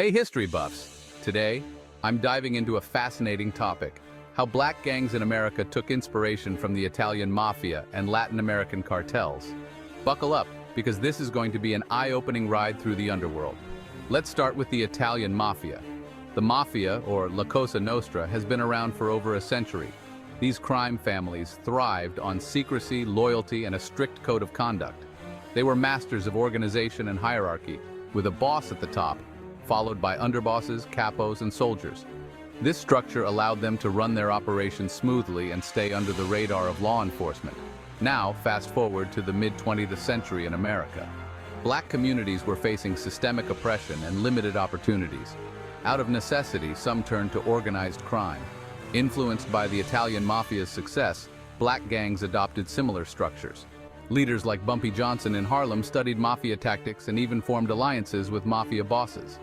Hey history buffs! Today, I'm diving into a fascinating topic: how black gangs in America took inspiration from the Italian mafia and Latin American cartels. Buckle up, because this is going to be an eye-opening ride through the underworld. Let's start with the Italian mafia. The mafia, or La Cosa Nostra, has been around for over a century. These crime families thrived on secrecy, loyalty, and a strict code of conduct. They were masters of organization and hierarchy, with a boss at the top, followed by underbosses, capos, and soldiers. This structure allowed them to run their operations smoothly and stay under the radar of law enforcement. Now, fast forward to the mid-20th century in America. Black communities were facing systemic oppression and limited opportunities. Out of necessity, some turned to organized crime. Influenced by the Italian mafia's success, black gangs adopted similar structures. Leaders like Bumpy Johnson in Harlem studied mafia tactics and even formed alliances with mafia bosses.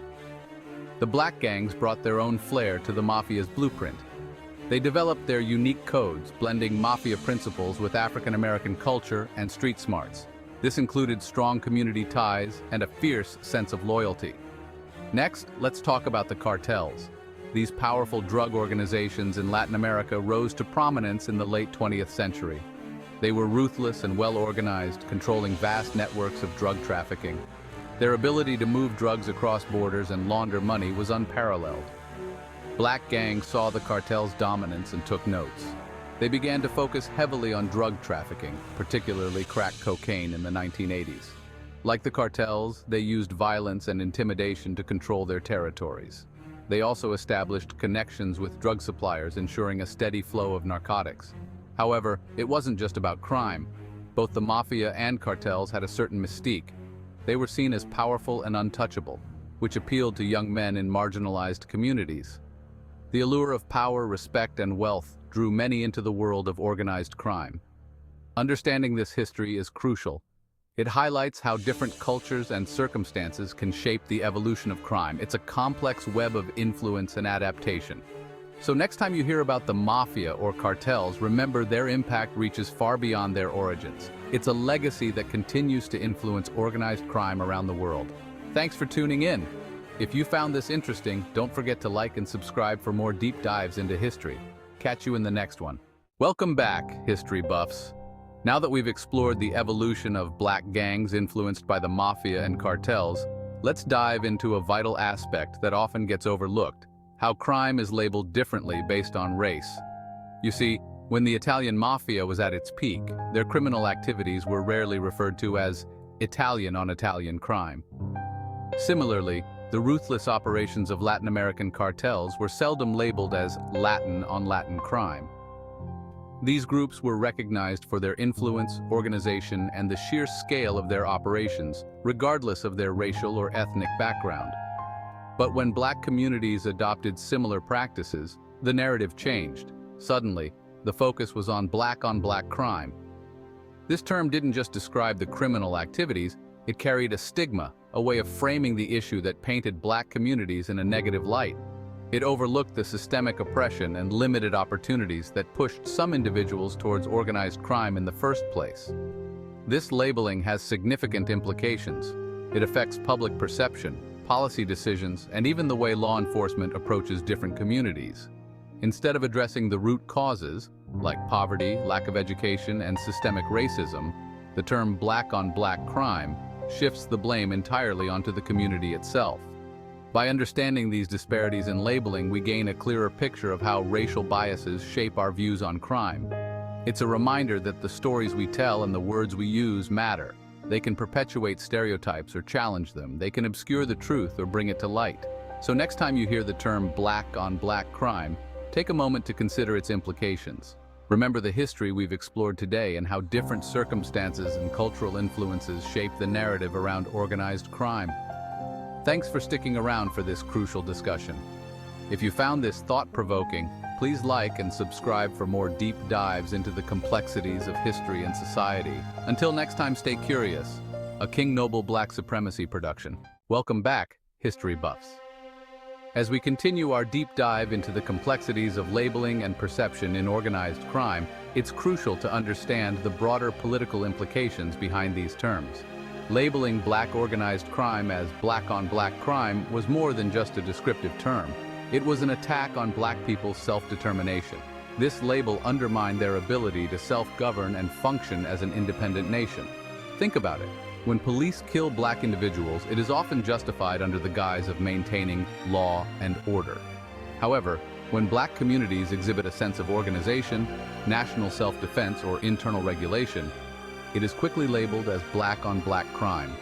The black gangs brought their own flair to the mafia's blueprint. They developed their unique codes, blending mafia principles with African-American culture and street smarts. This included strong community ties and a fierce sense of loyalty. Next, let's talk about the cartels. These powerful drug organizations in Latin America rose to prominence in the late 20th century. They were ruthless and well-organized, controlling vast networks of drug trafficking. Their ability to move drugs across borders and launder money was unparalleled. Black gangs saw the cartel's dominance and took notes. They began to focus heavily on drug trafficking, particularly crack cocaine in the 1980s. Like the cartels, they used violence and intimidation to control their territories. They also established connections with drug suppliers, ensuring a steady flow of narcotics. However, it wasn't just about crime. Both the mafia and cartels had a certain mystique. They were seen as powerful and untouchable, which appealed to young men in marginalized communities. The allure of power, respect, and wealth drew many into the world of organized crime. Understanding this history is crucial. It highlights how different cultures and circumstances can shape the evolution of crime. It's a complex web of influence and adaptation. So next time you hear about the mafia or cartels, remember their impact reaches far beyond their origins. It's a legacy that continues to influence organized crime around the world. Thanks for tuning in. If you found this interesting, don't forget to like and subscribe for more deep dives into history. Catch you in the next one. Welcome back, history buffs. Now that we've explored the evolution of black gangs influenced by the mafia and cartels, let's dive into a vital aspect that often gets overlooked: how crime is labeled differently based on race. You see, when the Italian mafia was at its peak, their criminal activities were rarely referred to as Italian-on-Italian crime. Similarly, the ruthless operations of Latin American cartels were seldom labeled as Latin-on-Latin crime. These groups were recognized for their influence, organization, and the sheer scale of their operations, regardless of their racial or ethnic background. But when black communities adopted similar practices, the narrative changed. Suddenly, the focus was on black-on-black crime. This term didn't just describe the criminal activities, it carried a stigma, a way of framing the issue that painted black communities in a negative light. It overlooked the systemic oppression and limited opportunities that pushed some individuals towards organized crime in the first place. This labeling has significant implications. It affects public perception, policy decisions, and even the way law enforcement approaches different communities. Instead of addressing the root causes, like poverty, lack of education, and systemic racism, the term black-on-black crime shifts the blame entirely onto the community itself. By understanding these disparities in labeling, we gain a clearer picture of how racial biases shape our views on crime. It's a reminder that the stories we tell and the words we use matter. They can perpetuate stereotypes or challenge them. They can obscure the truth or bring it to light. So next time you hear the term black-on-black crime, take a moment to consider its implications. Remember the history we've explored today and how different circumstances and cultural influences shape the narrative around organized crime. Thanks for sticking around for this crucial discussion. If you found this thought-provoking, please like and subscribe for more deep dives into the complexities of history and society. Until next time, stay curious. A King Noble Black Supremacy production. Welcome back, history buffs. As we continue our deep dive into the complexities of labeling and perception in organized crime, it's crucial to understand the broader political implications behind these terms. Labeling black organized crime as black-on-black crime was more than just a descriptive term. It was an attack on black people's self-determination. This label undermined their ability to self-govern and function as an independent nation. Think about it. When police kill black individuals, it is often justified under the guise of maintaining law and order. However, when black communities exhibit a sense of organization, national self-defense, or internal regulation, it is quickly labeled as black-on-black crime.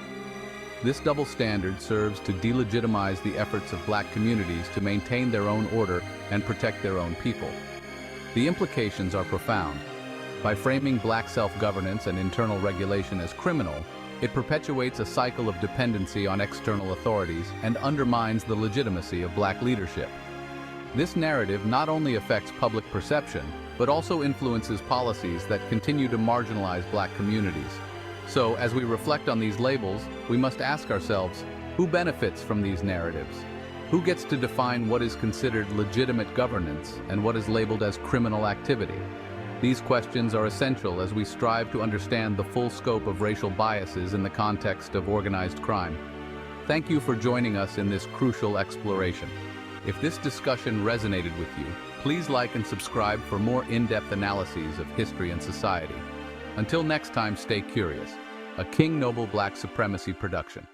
This double standard serves to delegitimize the efforts of black communities to maintain their own order and protect their own people. The implications are profound. By framing black self-governance and internal regulation as criminal, it perpetuates a cycle of dependency on external authorities and undermines the legitimacy of black leadership. This narrative not only affects public perception, but also influences policies that continue to marginalize black communities. So, as we reflect on these labels, we must ask ourselves, who benefits from these narratives? Who gets to define what is considered legitimate governance and what is labeled as criminal activity? These questions are essential as we strive to understand the full scope of racial biases in the context of organized crime. Thank you for joining us in this crucial exploration. If this discussion resonated with you, please like and subscribe for more in-depth analyses of history and society. Until next time, stay curious. A King Noble Black Supremacy production.